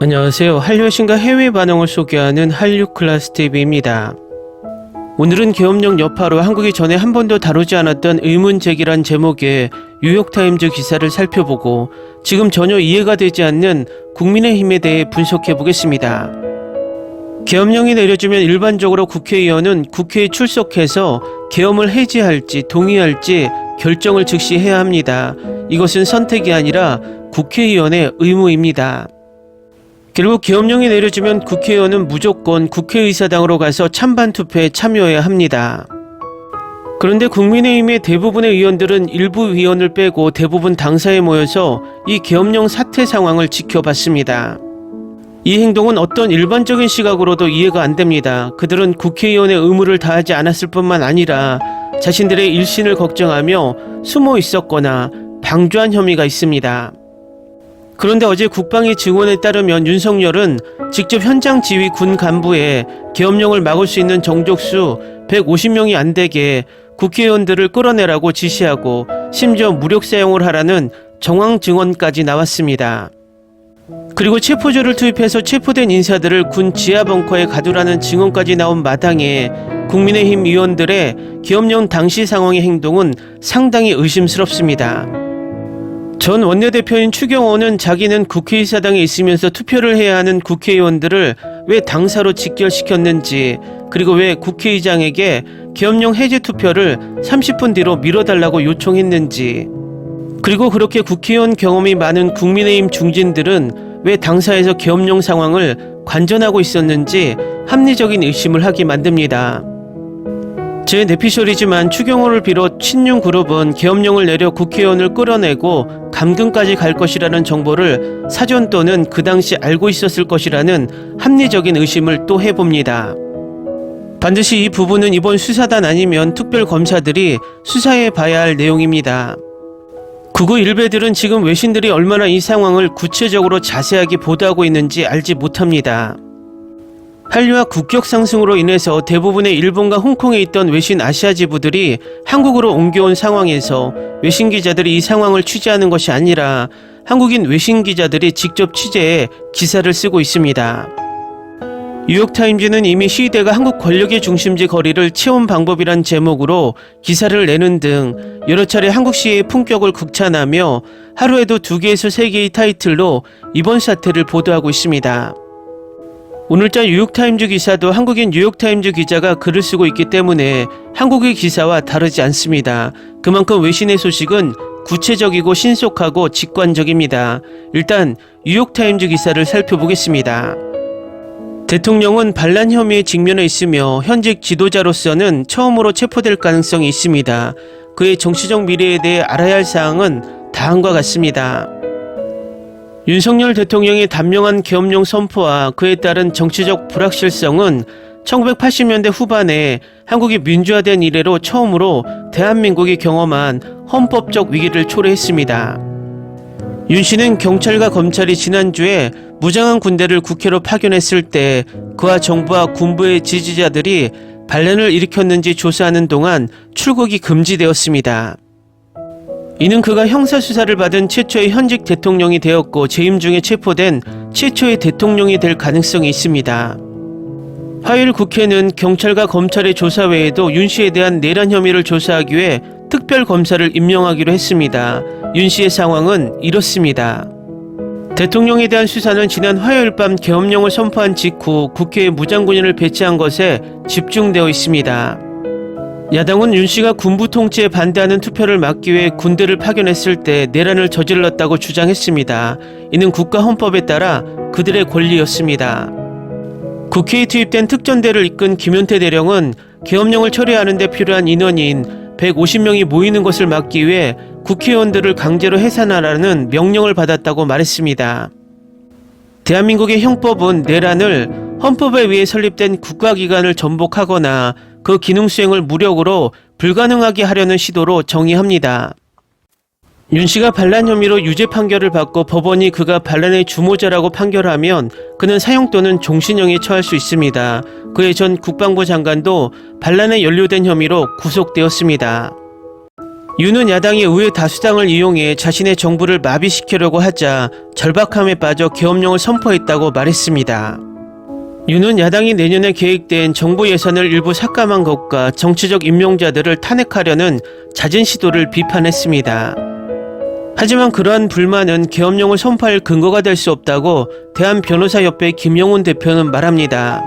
안녕하세요. 한류 신과 해외 반응을 소개하는 한류클라스TV입니다. 오늘은 계엄령 여파로 한국이 전에 한 번도 다루지 않았던 의문제기란 제목의 뉴욕타임즈 기사를 살펴보고 지금 전혀 이해가 되지 않는 국민의힘에 대해 분석해 보겠습니다. 계엄령이 내려지면 일반적으로 국회의원은 국회에 출석해서 계엄을 해제할지 동의할지 결정을 즉시 해야 합니다. 이것은 선택이 아니라 국회의원의 의무입니다. 결국 계엄령이 내려지면 국회의원은 무조건 국회의사당으로 가서 찬반 투표에 참여해야 합니다. 그런데 국민의힘의 대부분의 의원들은 일부 위원을 빼고 대부분 당사에 모여서 이 계엄령 사태 상황을 지켜봤습니다. 이 행동은 어떤 일반적인 시각으로도 이해가 안 됩니다. 그들은 국회의원의 의무를 다하지 않았을 뿐만 아니라 자신들의 일신을 걱정하며 숨어 있었거나 방조한 혐의가 있습니다. 그런데 어제 국방위 증언에 따르면 윤석열은 직접 현장 지휘 군 간부에 계엄령을 막을 수 있는 정족수 150명이 안 되게 국회의원들을 끌어내라고 지시하고 심지어 무력 사용을 하라는 정황 증언까지 나왔습니다. 그리고 체포조를 투입해서 체포된 인사들을 군 지하 벙커에 가두라는 증언까지 나온 마당에 국민의힘 의원들의 계엄령 당시 상황의 행동은 상당히 의심스럽습니다. 전 원내대표인 추경호는 자기는 국회의사당에 있으면서 투표를 해야 하는 국회의원들을 왜 당사로 직결시켰는지, 그리고 왜 국회의장에게 계엄령 해제 투표를 30분 뒤로 미뤄달라고 요청했는지, 그리고 그렇게 국회의원 경험이 많은 국민의힘 중진들은 왜 당사에서 계엄령 상황을 관전하고 있었는지 합리적인 의심을 하게 만듭니다. 제 내피셜이지만 추경호를 비롯 친윤그룹은 계엄령을 내려 국회의원을 끌어내고 감금까지 갈 것이라는 정보를 사전 또는 그 당시 알고 있었을 것이라는 합리적인 의심을 또 해봅니다. 반드시 이 부분은 이번 수사단 아니면 특별검사들이 수사해 봐야 할 내용입니다. 극우 일베들은 지금 외신들이 얼마나 이 상황을 구체적으로 자세하게 보도하고 있는지 알지 못합니다. 한류와 국격 상승으로 인해서 대부분의 일본과 홍콩에 있던 외신 아시아 지부들이 한국으로 옮겨온 상황에서 외신 기자들이 이 상황을 취재하는 것이 아니라 한국인 외신 기자들이 직접 취재해 기사를 쓰고 있습니다. 뉴욕타임즈는 이미 시위대가 한국 권력의 중심지 거리를 채운 방법이란 제목으로 기사를 내는 등 여러 차례 한국 시위의 품격을 극찬하며 하루에도 2개에서 3개의 타이틀로 이번 사태를 보도하고 있습니다. 오늘자 뉴욕타임즈 기사도 한국인 뉴욕타임즈 기자가 글을 쓰고 있기 때문에 한국의 기사와 다르지 않습니다. 그만큼 외신의 소식은 구체적이고 신속하고 직관적입니다. 일단 뉴욕타임즈 기사를 살펴보겠습니다. 대통령은 반란 혐의에 직면해 있으며 현직 지도자로서는 처음으로 체포될 가능성이 있습니다. 그의 정치적 미래에 대해 알아야 할 사항은 다음과 같습니다. 윤석열 대통령의 단명한 계엄령 선포와 그에 따른 정치적 불확실성은 1980년대 후반에 한국이 민주화된 이래로 처음으로 대한민국이 경험한 헌법적 위기를 초래했습니다. 윤 씨는 경찰과 검찰이 지난주에 무장한 군대를 국회로 파견했을 때 그와 정부와 군부의 지지자들이 반란을 일으켰는지 조사하는 동안 출국이 금지되었습니다. 이는 그가 형사수사를 받은 최초의 현직 대통령이 되었고 재임 중에 체포된 최초의 대통령이 될 가능성이 있습니다. 화요일 국회는 경찰과 검찰의 조사 외에도 윤 씨에 대한 내란 혐의를 조사하기 위해 특별검사를 임명하기로 했습니다. 윤 씨의 상황은 이렇습니다. 대통령에 대한 수사는 지난 화요일 밤 계엄령을 선포한 직후 국회에 무장군인을 배치한 것에 집중되어 있습니다. 야당은 윤 씨가 군부 통치에 반대하는 투표를 막기 위해 군대를 파견했을 때 내란을 저질렀다고 주장했습니다. 이는 국가 헌법에 따라 그들의 권리였습니다. 국회에 투입된 특전대를 이끈 김윤태 대령은 계엄령을 처리하는 데 필요한 인원인 150명이 모이는 것을 막기 위해 국회의원들을 강제로 해산하라는 명령을 받았다고 말했습니다. 대한민국의 형법은 내란을 헌법에 의해 설립된 국가기관을 전복하거나 그 기능 수행을 무력으로 불가능하게 하려는 시도로 정의합니다. 윤 씨가 반란 혐의로 유죄 판결을 받고 법원이 그가 반란의 주모자라고 판결하면 그는 사형 또는 종신형에 처할 수 있습니다. 그의 전 국방부 장관도 반란에 연루된 혐의로 구속되었습니다. 윤은 야당이 의회 다수당을 이용해 자신의 정부를 마비시키려고 하자 절박함에 빠져 계엄령을 선포했다고 말했습니다. 윤은 야당이 내년에 계획된 정부 예산을 일부 삭감한 것과 정치적 임용자들을 탄핵하려는 잦은 시도를 비판했습니다. 하지만 그러한 불만은 계엄령을 선포할 근거가 될 수 없다고 대한변호사협회 김영훈 대표는 말합니다.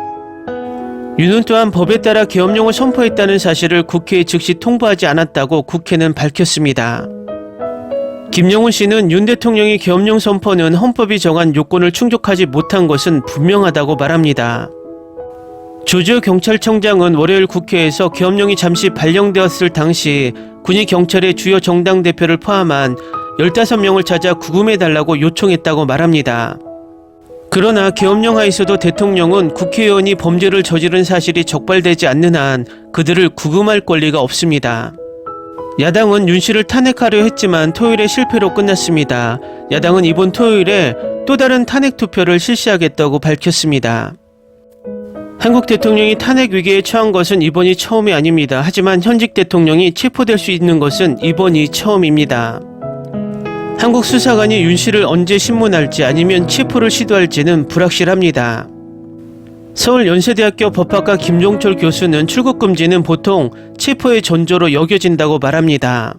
윤은 또한 법에 따라 계엄령을 선포했다는 사실을 국회에 즉시 통보하지 않았다고 국회는 밝혔습니다. 김영훈 씨는 윤 대통령의 계엄령 선포는 헌법이 정한 요건을 충족하지 못한 것은 분명하다고 말합니다. 조지오 경찰청장은 월요일 국회에서 계엄령이 잠시 발령되었을 당시 군이 경찰의 주요 정당 대표를 포함한 15명을 찾아 구금해달라고 요청했다고 말합니다. 그러나 계엄령 하에서도 대통령은 국회의원이 범죄를 저지른 사실이 적발되지 않는 한 그들을 구금할 권리가 없습니다. 야당은 윤 씨를 탄핵하려 했지만 토요일에 실패로 끝났습니다. 야당은 이번 토요일에 또 다른 탄핵 투표를 실시하겠다고 밝혔습니다. 한국 대통령이 탄핵 위기에 처한 것은 이번이 처음이 아닙니다. 하지만 현직 대통령이 체포될 수 있는 것은 이번이 처음입니다. 한국 수사관이 윤 씨를 언제 신문할지 아니면 체포를 시도할지는 불확실합니다. 서울 연세대학교 법학과 김종철 교수는 출국 금지는 보통 체포의 전조로 여겨진다고 말합니다.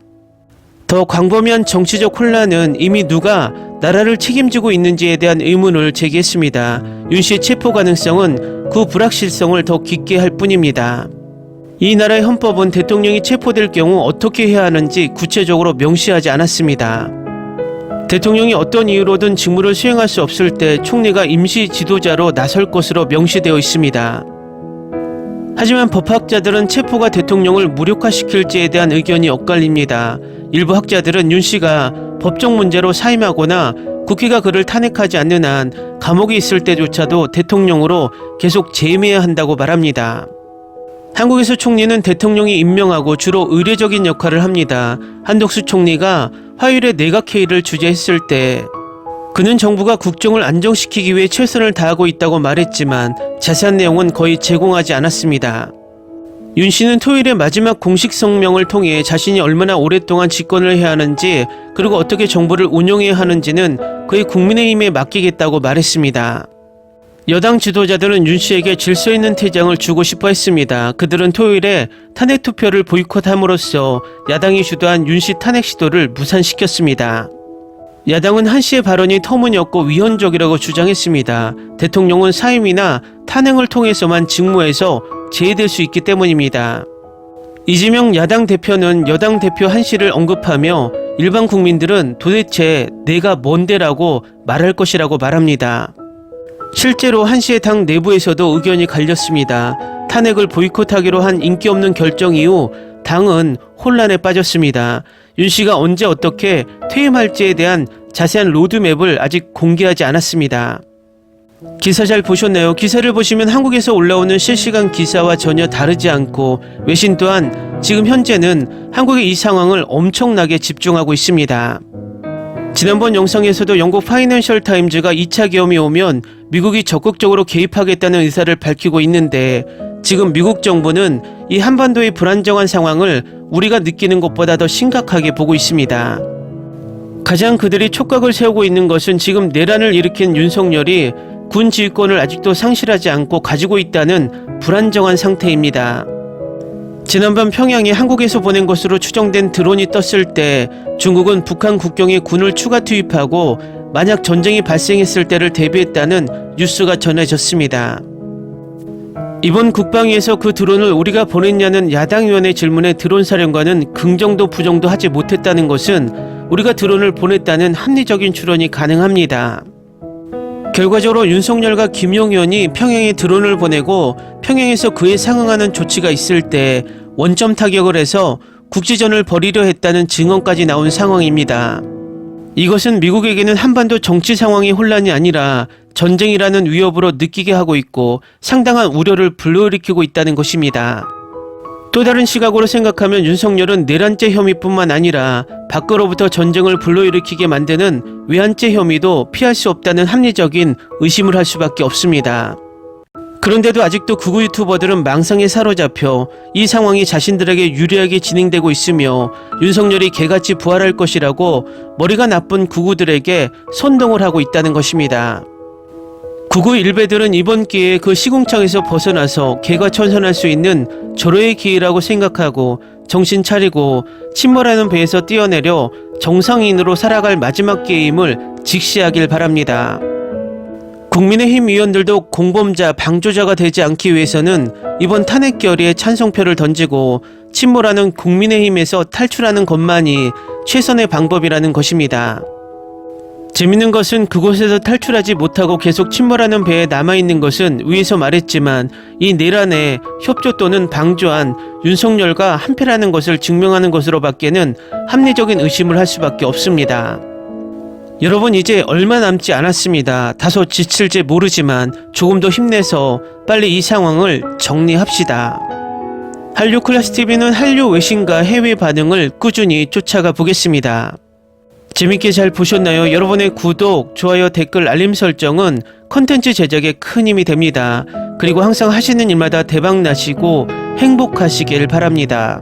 더 광범위한 정치적 혼란은 이미 누가 나라를 책임지고 있는지에 대한 의문을 제기했습니다. 윤 씨의 체포 가능성은 그 불확실성을 더 깊게 할 뿐입니다. 이 나라의 헌법은 대통령이 체포될 경우 어떻게 해야 하는지 구체적으로 명시하지 않았습니다. 대통령이 어떤 이유로든 직무를 수행할 수 없을 때 총리가 임시 지도자로 나설 것으로 명시되어 있습니다. 하지만 법학자들은 체포가 대통령을 무력화시킬지에 대한 의견이 엇갈립니다. 일부 학자들은 윤 씨가 법적 문제로 사임하거나 국회가 그를 탄핵하지 않는 한 감옥에 있을 때조차도 대통령으로 계속 재임해야 한다고 말합니다. 한국에서 총리는 대통령이 임명하고 주로 의례적인 역할을 합니다. 한덕수 총리가 화요일에 내각회의를 주재했을 때 그는 정부가 국정을 안정시키기 위해 최선을 다하고 있다고 말했지만 자세한 내용은 거의 제공하지 않았습니다. 윤 씨는 토요일에 마지막 공식 성명을 통해 자신이 얼마나 오랫동안 집권을 해야 하는지 그리고 어떻게 정부를 운영해야 하는지는 그의 국민의힘에 맡기겠다고 말했습니다. 여당 지도자들은 윤 씨에게 질서 있는 퇴장을 주고 싶어 했습니다. 그들은 토요일에 탄핵 투표를 보이콧함으로써 야당이 주도한 윤 씨 탄핵 시도를 무산시켰습니다. 야당은 한 씨의 발언이 터무니없고 위헌적이라고 주장했습니다. 대통령은 사임이나 탄핵을 통해서만 직무에서 제외될 수 있기 때문입니다. 이재명 야당 대표는 여당 대표 한 씨를 언급하며 일반 국민들은 도대체 내가 뭔데라고 말할 것이라고 말합니다. 실제로 한 씨의 당 내부에서도 의견이 갈렸습니다. 탄핵을 보이콧하기로 한 인기 없는 결정 이후 당은 혼란에 빠졌습니다. 윤 씨가 언제 어떻게 퇴임할지에 대한 자세한 로드맵을 아직 공개하지 않았습니다. 기사 잘 보셨나요? 기사를 보시면 한국에서 올라오는 실시간 기사와 전혀 다르지 않고 외신 또한 지금 현재는 한국의 이 상황을 엄청나게 집중하고 있습니다. 지난번 영상에서도 영국 파이낸셜 타임즈가 2차 계엄이 오면 미국이 적극적으로 개입하겠다는 의사를 밝히고 있는데 지금 미국 정부는 이 한반도의 불안정한 상황을 우리가 느끼는 것보다 더 심각하게 보고 있습니다. 가장 그들이 촉각을 세우고 있는 것은 지금 내란을 일으킨 윤석열이 군 지휘권을 아직도 상실하지 않고 가지고 있다는 불안정한 상태입니다. 지난밤 평양이 한국에서 보낸 것으로 추정된 드론이 떴을 때 중국은 북한 국경에 군을 추가 투입하고 만약 전쟁이 발생했을 때를 대비했다는 뉴스가 전해졌습니다. 이번 국방위에서 그 드론을 우리가 보냈냐는 야당 의원의 질문에 드론 사령관은 긍정도 부정도 하지 못했다는 것은 우리가 드론을 보냈다는 합리적인 추론이 가능합니다. 결과적으로 윤석열과 김용 의원이 평양에 드론을 보내고 평양에서 그에 상응하는 조치가 있을 때 원점 타격을 해서 국지전을 벌이려 했다는 증언까지 나온 상황입니다. 이것은 미국에게는 한반도 정치 상황이 혼란이 아니라 전쟁이라는 위협으로 느끼게 하고 있고 상당한 우려를 불러일으키고 있다는 것입니다. 또 다른 시각으로 생각하면 윤석열은 내란죄 혐의뿐만 아니라 밖으로부터 전쟁을 불러일으키게 만드는 외환죄 혐의도 피할 수 없다는 합리적인 의심을 할 수밖에 없습니다. 그런데도 아직도 극우 유튜버들은 망상에 사로잡혀 이 상황이 자신들에게 유리하게 진행되고 있으며 윤석열이 개같이 부활할 것이라고 머리가 나쁜 극우들에게 선동을 하고 있다는 것입니다. 극우 일베들은 이번 기회에 그 시궁창에서 벗어나서 개과천선할 수 있는 절호의 기회라고 생각하고 정신 차리고 침몰하는 배에서 뛰어내려 정상인으로 살아갈 마지막 기회임을 직시하길 바랍니다. 국민의힘 의원들도 공범자, 방조자가 되지 않기 위해서는 이번 탄핵 결의에 찬성표를 던지고 침몰하는 국민의힘에서 탈출하는 것만이 최선의 방법이라는 것입니다. 재밌는 것은 그곳에서 탈출하지 못하고 계속 침몰하는 배에 남아있는 것은 위에서 말했지만 이 내란에 협조 또는 방조한 윤석열과 한패라는 것을 증명하는 것으로밖에는 합리적인 의심을 할 수밖에 없습니다. 여러분, 이제 얼마 남지 않았습니다. 다소 지칠지 모르지만 조금 더 힘내서 빨리 이 상황을 정리합시다. 한류클래스TV는 한류 외신과 해외 반응을 꾸준히 쫓아가 보겠습니다. 재밌게 잘 보셨나요? 여러분의 구독, 좋아요, 댓글, 알림 설정은 컨텐츠 제작에 큰 힘이 됩니다. 그리고 항상 하시는 일마다 대박 나시고 행복하시길 바랍니다.